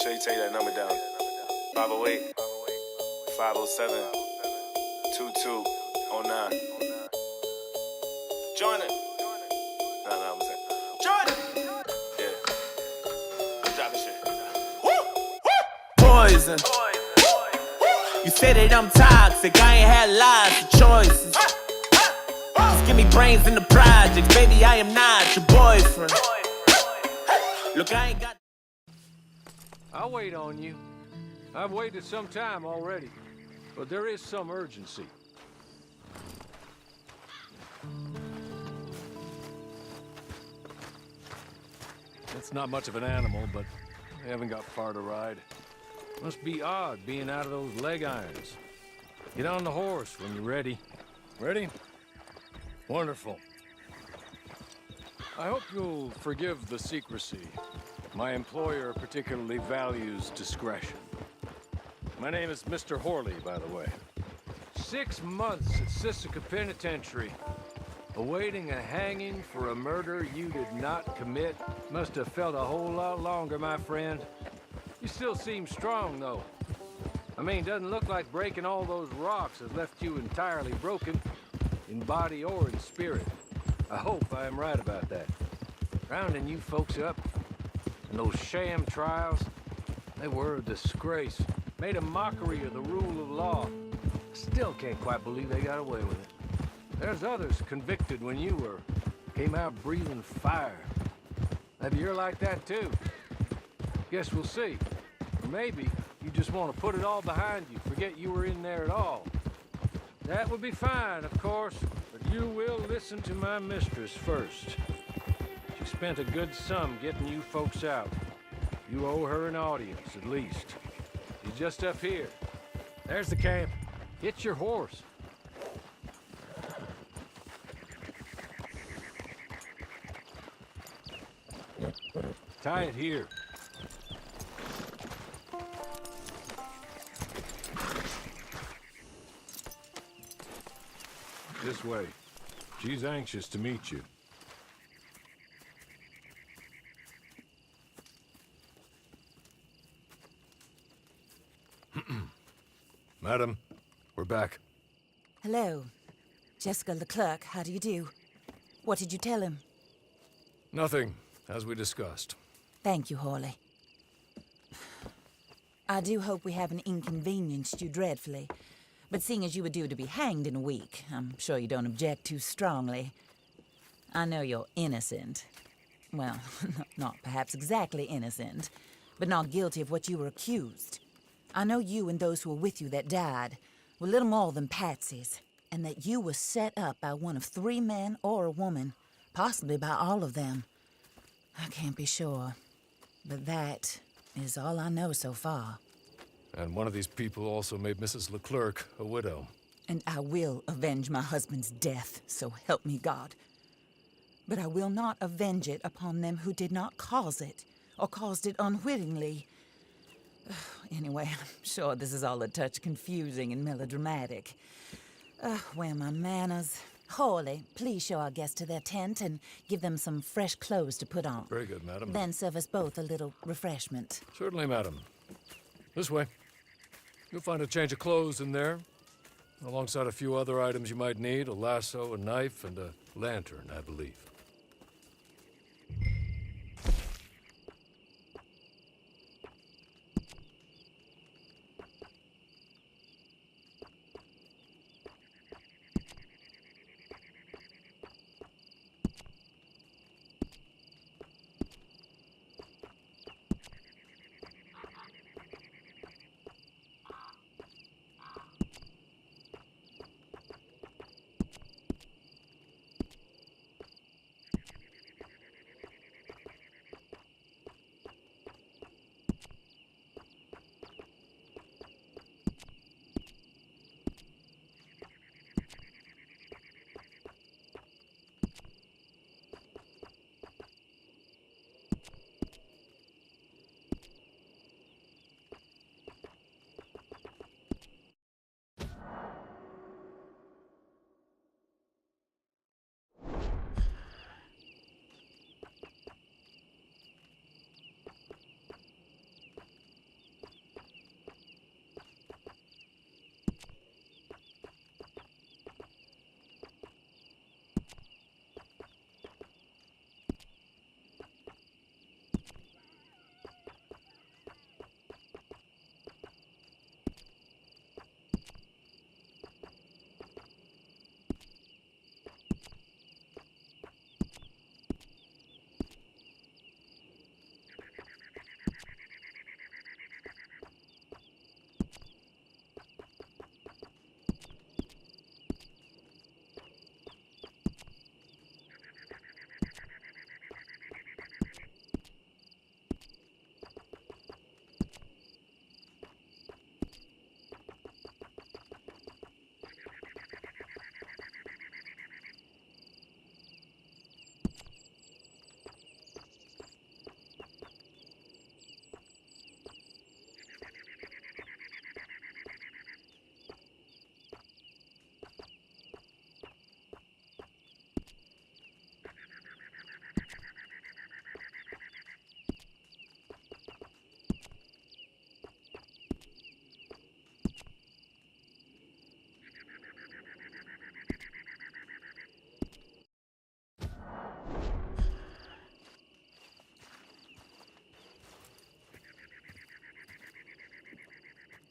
sure you take that number down. 508 507 2209. Join it. No, I'm saying. Join it! Yeah. I'm dropping shit. Poison. You say that I'm toxic, I ain't had lots of choices. Just give me brains in the projects, baby, I am not your boyfriend. Look, I ain't got... I'll wait on you. I've waited some time already, but there is some urgency. It's not much of an animal, but they haven't got far to ride. Must be odd being out of those leg irons. Get on the horse when you're ready. Ready? Wonderful. I hope you'll forgive the secrecy. My employer particularly values discretion. My name is Mr. Horley, by the way. 6 months at Sisika Penitentiary, awaiting a hanging for a murder you did not commit. Must have felt a whole lot longer, my friend. You still seem strong, though. I mean, doesn't look like breaking all those rocks has left you entirely broken, in body or in spirit. I hope I am right about that. Rounding you folks up, and those sham trials, they were a disgrace. Made a mockery of the rule of law. Still can't quite believe they got away with it. There's others convicted when you were. Came out breathing fire. Maybe you're like that too. Guess we'll see. Or maybe you just want to put it all behind you, forget you were in there at all. That would be fine, of course, but you will listen to my mistress first. She spent a good sum getting you folks out. You owe her an audience, at least. She's just up here. There's the camp. Get your horse. Tie it here. This way. She's anxious to meet you. Madam, we're back. Hello. Jessica Leclerc, how do you do? What did you tell him? Nothing, as we discussed. Thank you, Horley. I do hope we haven't inconvenienced you dreadfully. But seeing as you were due to be hanged in a week, I'm sure you don't object too strongly. I know you're innocent. Well, not perhaps exactly innocent, but not guilty of what you were accused. I know you and those who were with you that died were little more than patsies, and that you were set up by one of 3 men or a woman, possibly by all of them. I can't be sure, but that is all I know so far. And one of these people also made Mrs. Leclerc a widow. And I will avenge my husband's death, so help me God. But I will not avenge it upon them who did not cause it, or caused it unwittingly. Anyway, I'm sure this is all a touch confusing and melodramatic. Where are my manners? Horley, please show our guests to their tent and give them some fresh clothes to put on. Very good, madam. Then serve us both a little refreshment. Certainly, madam. This way. You'll find a change of clothes in there, alongside a few other items you might need, a lasso, a knife, and a lantern, I believe.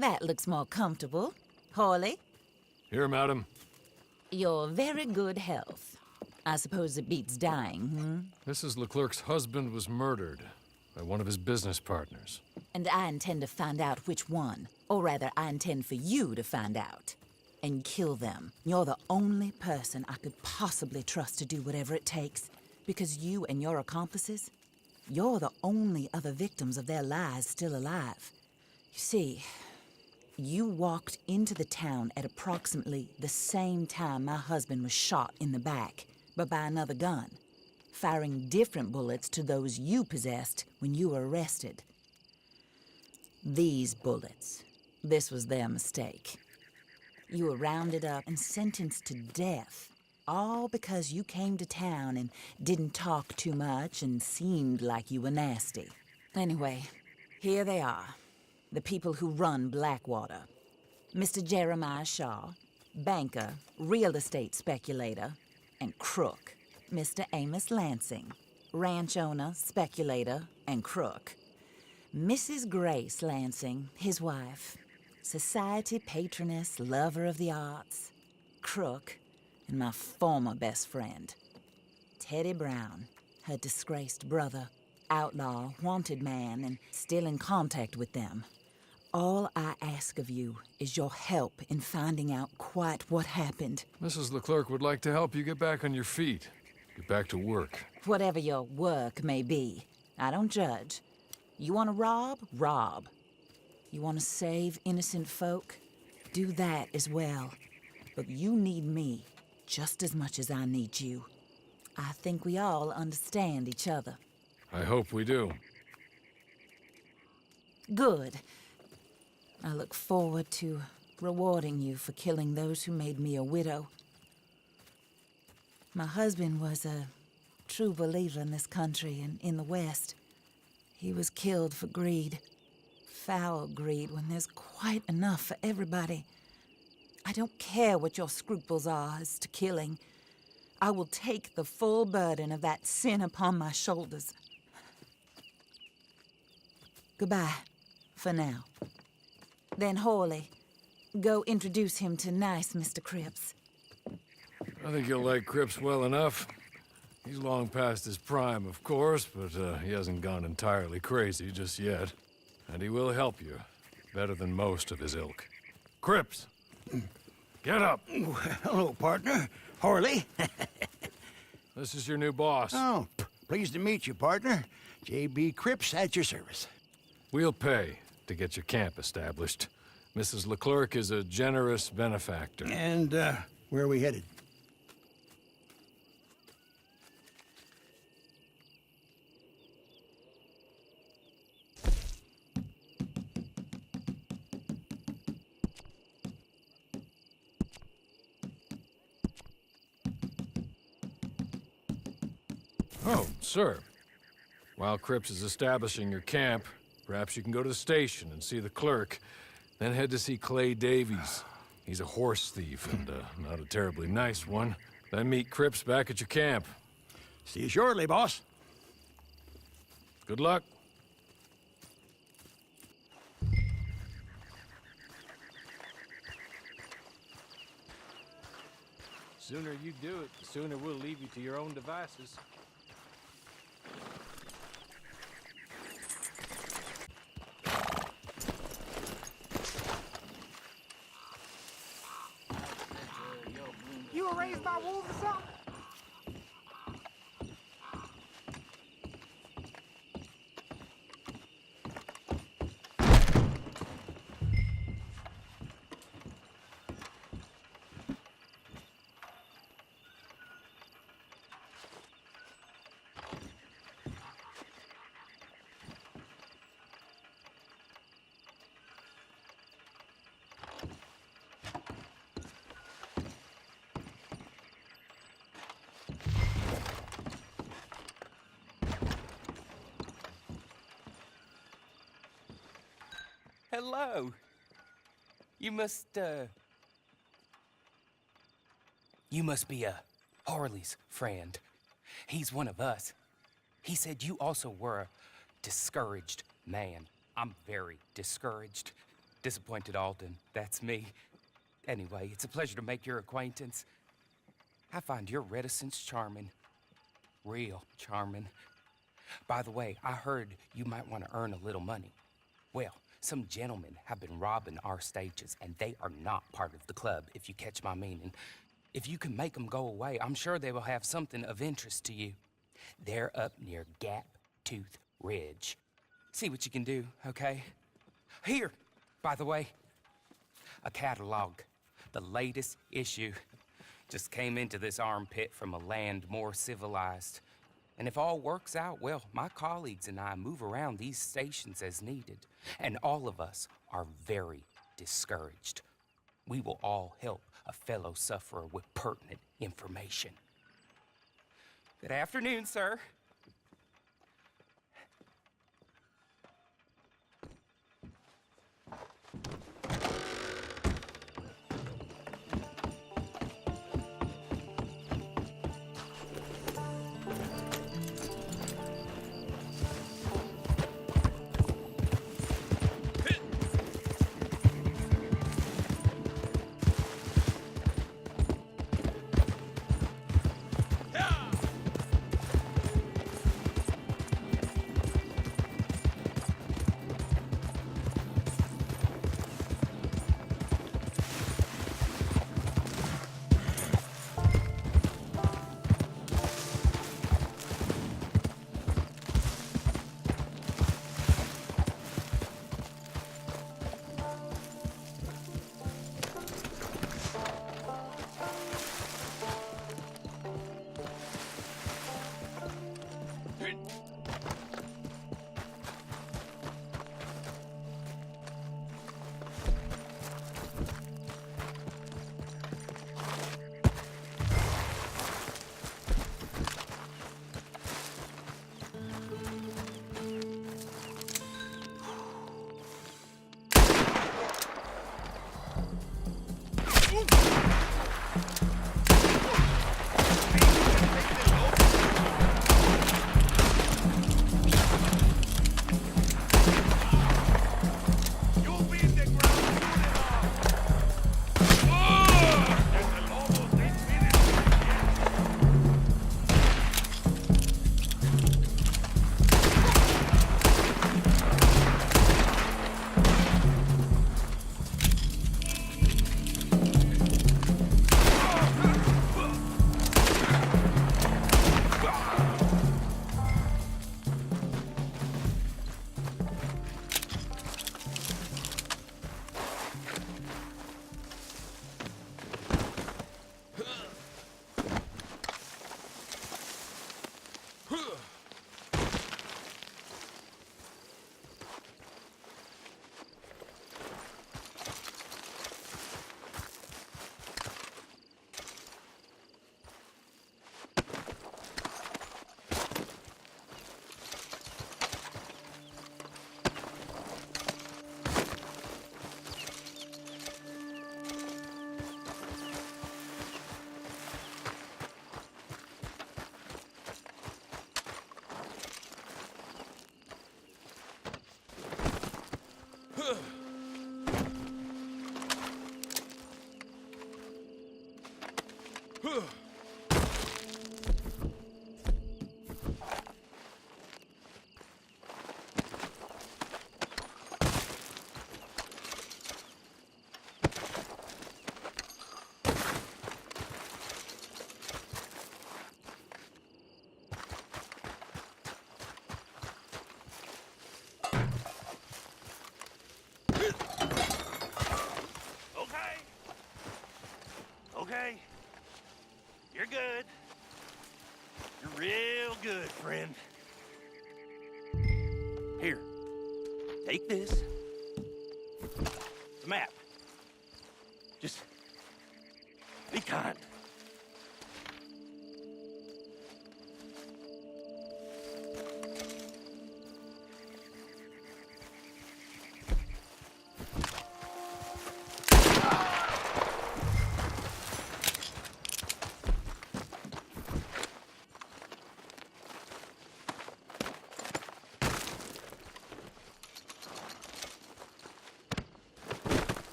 That looks more comfortable. Hawley, Here, madam. your very good health. I suppose it beats dying, Mrs. Leclerc's husband was murdered by one of his business partners. And I intend to find out which one. Or rather, I intend for you to find out. And kill them. You're the only person I could possibly trust to do whatever it takes. Because you and your accomplices, you're the only other victims of their lies still alive. You see, you walked into the town at approximately the same time my husband was shot in the back, but by another gun, firing different bullets to those you possessed when you were arrested. These bullets, this was their mistake. You were rounded up and sentenced to death, all because you came to town and didn't talk too much and seemed like you were nasty. Anyway, here they are, the people who run Blackwater. Mr. Jeremiah Shaw, banker, real estate speculator, and crook. Mr. Amos Lansing, ranch owner, speculator, and crook. Mrs. Grace Lansing, his wife, society patroness, lover of the arts, crook, and my former best friend. Teddy Brown, her disgraced brother, outlaw, wanted man, and still in contact with them. All I ask of you is your help in finding out quite what happened. Mrs. Leclerc would like to help you get back on your feet. Get back to work. Whatever your work may be, I don't judge. You want to rob? Rob. You want to save innocent folk? Do that as well. But you need me just as much as I need you. I think we all understand each other. I hope we do. Good. I look forward to rewarding you for killing those who made me a widow. My husband was a true believer in this country and in the West. He was killed for greed. Foul greed when there's quite enough for everybody. I don't care what your scruples are as to killing. I will take the full burden of that sin upon my shoulders. Goodbye, for now. Then Hawley, go introduce him to nice Mr. Cripps. I think you'll like Cripps well enough. He's long past his prime, of course, but he hasn't gone entirely crazy just yet. And he will help you, better than most of his ilk. Cripps! Get up! Hello, partner. Hawley. This is your new boss. Oh, pleased to meet you, partner. J.B. Cripps at your service. We'll pay to get your camp established. Mrs. Leclerc is a generous benefactor. And, where are we headed? Oh, sir. While Cripps is establishing your camp, perhaps you can go to the station and see the clerk, then head to see Clay Davies. He's a horse thief and not a terribly nice one. Then meet Cripps back at your camp. See you shortly, boss. Good luck. Sooner you do it, the sooner we'll leave you to your own devices. You were raised by wolves or something? Hello. You must be Harley's friend. He's one of us. He said you also were a discouraged man. I'm very discouraged. Disappointed Alden, that's me. Anyway, it's a pleasure to make your acquaintance. I find your reticence charming. Real charming. By the way, I heard you might want to earn a little money. Well, some gentlemen have been robbing our stages, and they are not part of the club, if you catch my meaning. If you can make them go away, I'm sure they will have something of interest to you. They're up near Gap Tooth Ridge. See what you can do, okay? Here, by the way, a catalog. The latest issue. Just came into this armpit from a land more civilized. And if all works out, well, my colleagues and I move around these stations as needed. And all of us are very discouraged. We will all help a fellow sufferer with pertinent information. Good afternoon, sir. Okay. You're good. You're real good, friend. Here. Take this. The map. Just be kind.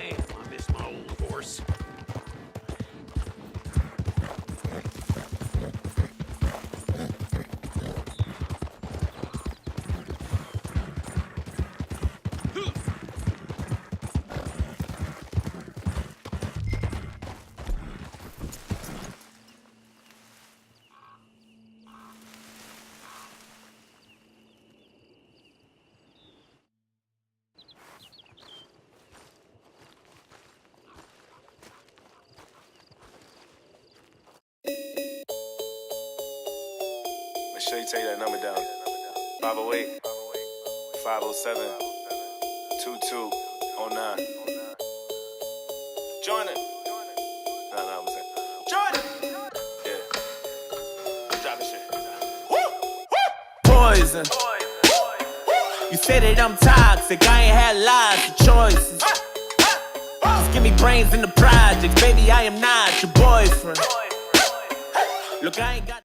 Damn, I miss my old horse. Make sure you take that number down. 508 507 2209. Join it. No, I'm saying. Join it! Yeah. Drop this shit. Poison. You say that I'm toxic, I ain't had lots of choices. Just give me brains in the projects, baby, I am not your boyfriend. Look, I ain't got